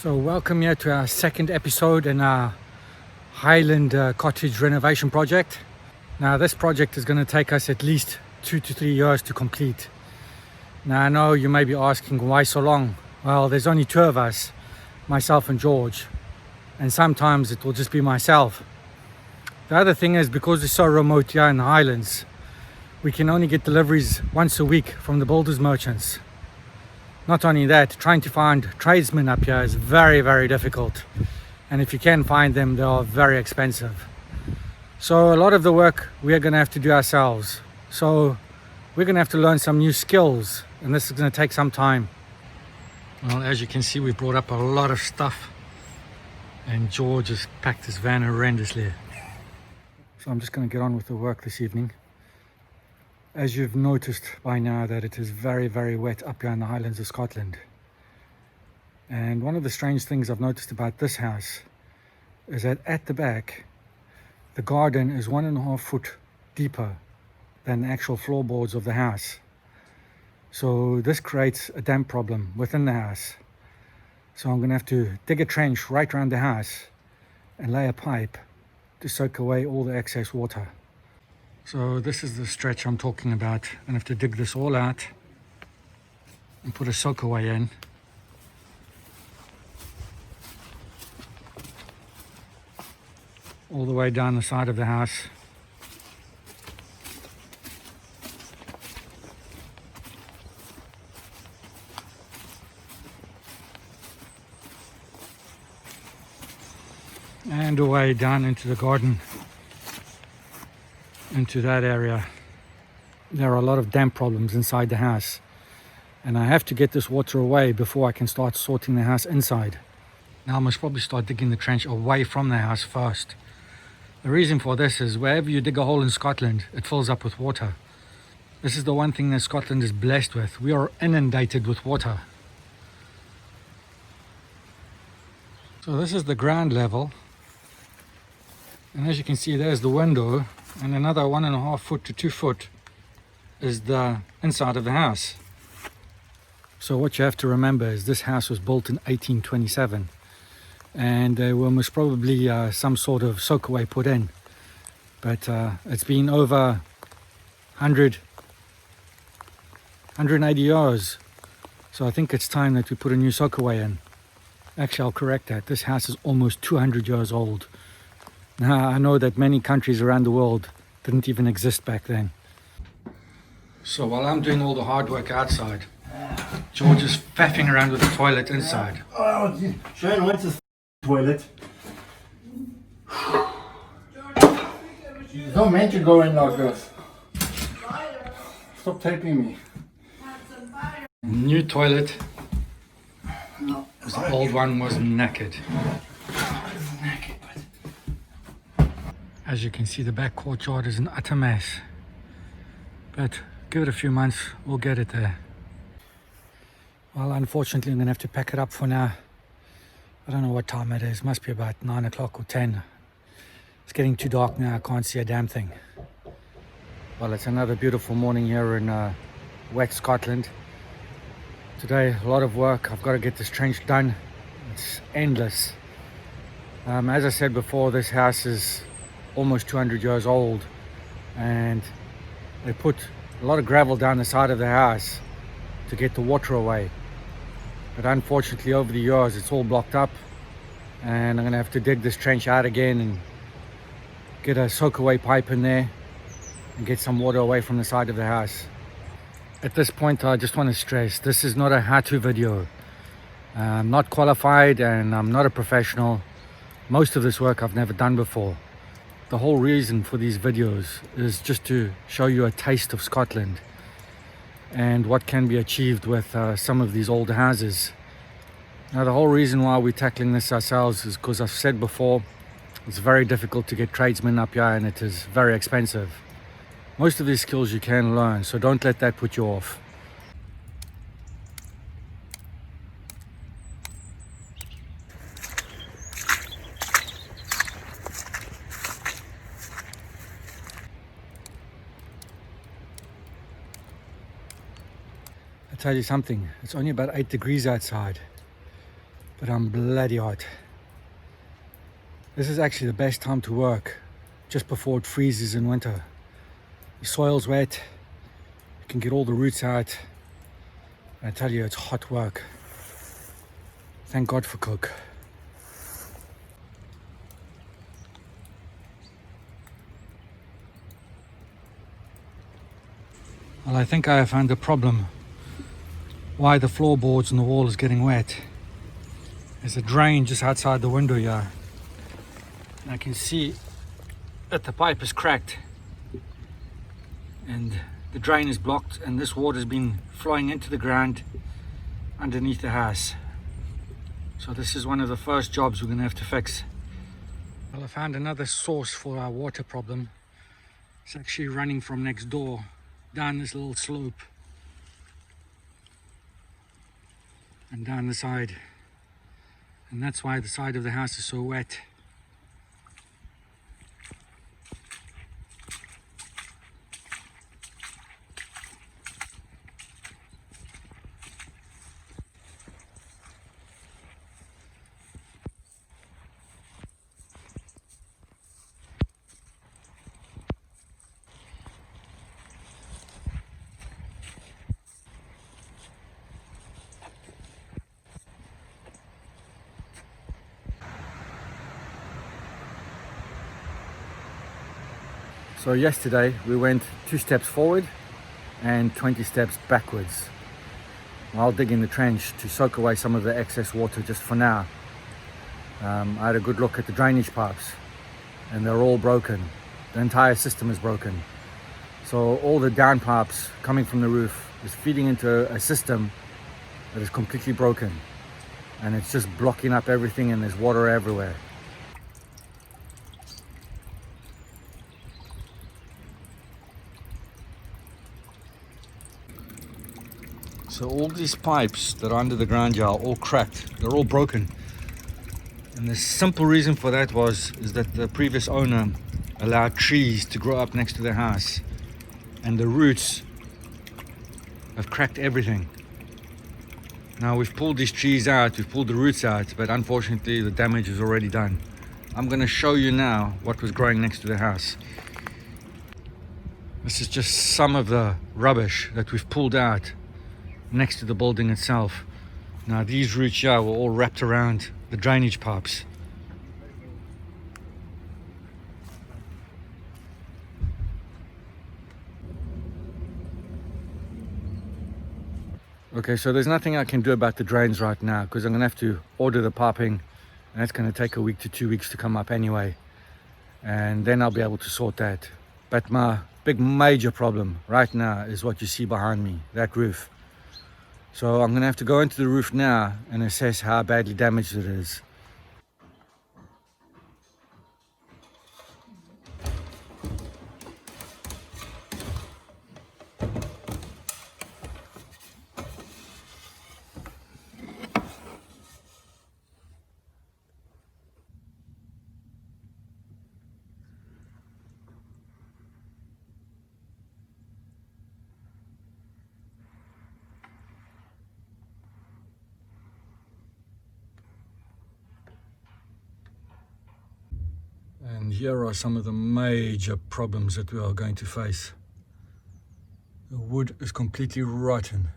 So welcome here to our second episode in our Highland cottage renovation project. Now this project is going to take us at least 2 to 3 years to complete. Now I know you may be asking why so long. Well, there's only two of us, myself and George, and sometimes it will just be myself. The other thing is, because it's so remote here in the Highlands, we can only get deliveries once a week from the builders merchants. Not only that, trying to find tradesmen up here is very, very difficult. And if you can find them, they are very expensive. So a lot of the work we are going to have to do ourselves. So we're going to have to learn some new skills, and this is going to take some time. Well, as you can see, we brought up a lot of stuff, and George has packed his van horrendously. So I'm just going to get on with the work this evening. As you've noticed by now that it is very, very wet up here in the Highlands of Scotland. And one of the strange things I've noticed about this house is that at the back, the garden is 1.5 foot deeper than the actual floorboards of the house. So this creates a damp problem within the house. So I'm going to have to dig a trench right around the house and lay a pipe to soak away all the excess water. So this is the stretch I'm talking about. I'm going to have to dig this all out and put a soak away in. All the way down the side of the house. And away down into the garden. Into that area. There are a lot of damp problems inside the house, and I have to get this water away before I can start sorting the house inside. Now I must probably start digging the trench away from the house first. The reason for this is wherever you dig a hole in Scotland, it fills up with water. This is the one thing that Scotland is blessed with. We are inundated with water. So this is the ground level, and as you can see, there's the window. And another 1.5 foot to 2 foot is the inside of the house. So what you have to remember is this house was built in 1827, and there were most probably some sort of soakaway put in, but it's been over 180 years, so I think it's time that we put a new soakaway in. Actually, I'll correct that. This house is almost 200 years old. Now, I know that many countries around the world didn't even exist back then. So while I'm doing all the hard work outside, George is faffing around with the toilet inside. Oh, Shane went to the toilet. It's not meant to go in like this. Stop taping me. New toilet. The old one was knackered. As you can see, the back courtyard is an utter mess, but give it a few months, we'll get it there. Well, unfortunately, I'm going to have to pack it up for now. I don't know what time it is. Must be about 9 o'clock or 10. It's getting too dark now. I can't see a damn thing. Well, it's another beautiful morning here in wet Scotland. Today, a lot of work. I've got to get this trench done. It's endless. As I said before, this house is almost 200 years old, and they put a lot of gravel down the side of the house to get the water away, but unfortunately over the years it's all blocked up, and I'm gonna have to dig this trench out again and get a soak away pipe in there and get some water away from the side of the house. At this point, I just want to stress, this is not a how-to video. I'm not qualified and I'm not a professional. Most of this work I've never done before. The whole reason for these videos is just to show you a taste of Scotland and what can be achieved with some of these old houses. Now, the whole reason why we're tackling this ourselves is because I've said before, it's very difficult to get tradesmen up here, and it is very expensive. Most of these skills you can learn, so don't let that put you off. Tell you something, it's only about 8 degrees outside, but I'm bloody hot. This is actually the best time to work, just before it freezes in winter. The soil's wet, you can get all the roots out. I tell you, it's hot work. Thank God for Cook. Well, I think I have found the problem why the floorboards and the wall is getting wet. There's a drain just outside the window here. And I can see that the pipe is cracked and the drain is blocked, and this water has been flowing into the ground underneath the house. So this is one of the first jobs we're going to have to fix. Well, I found another source for our water problem. It's actually running from next door down this little slope and down the side, and that's why the side of the house is so wet. So yesterday we went 2 steps forward and 20 steps backwards while digging the trench to soak away some of the excess water just for now. I had a good look at the drainage pipes and they're all broken. The entire system is broken. So all the down pipes coming from the roof is feeding into a system that is completely broken, and it's just blocking up everything and there's water everywhere. So all these pipes that are under the ground here are all cracked. They're all broken. And the simple reason for that is that the previous owner allowed trees to grow up next to the house, and the roots have cracked everything. Now we've pulled these trees out, we've pulled the roots out, but unfortunately the damage is already done. I'm going to show you now what was growing next to the house. This is just some of the rubbish that we've pulled out next to the building itself. Now these roots here were all wrapped around the drainage pipes. Okay, so there's nothing I can do about the drains right now because I'm going to have to order the piping, and that's going to take a week to 2 weeks to come up anyway, and then I'll be able to sort that. But my big major problem right now is what you see behind me, that roof. So I'm going to have to go into the roof now and assess how badly damaged it is. And here are some of the major problems that we are going to face. The wood is completely rotten.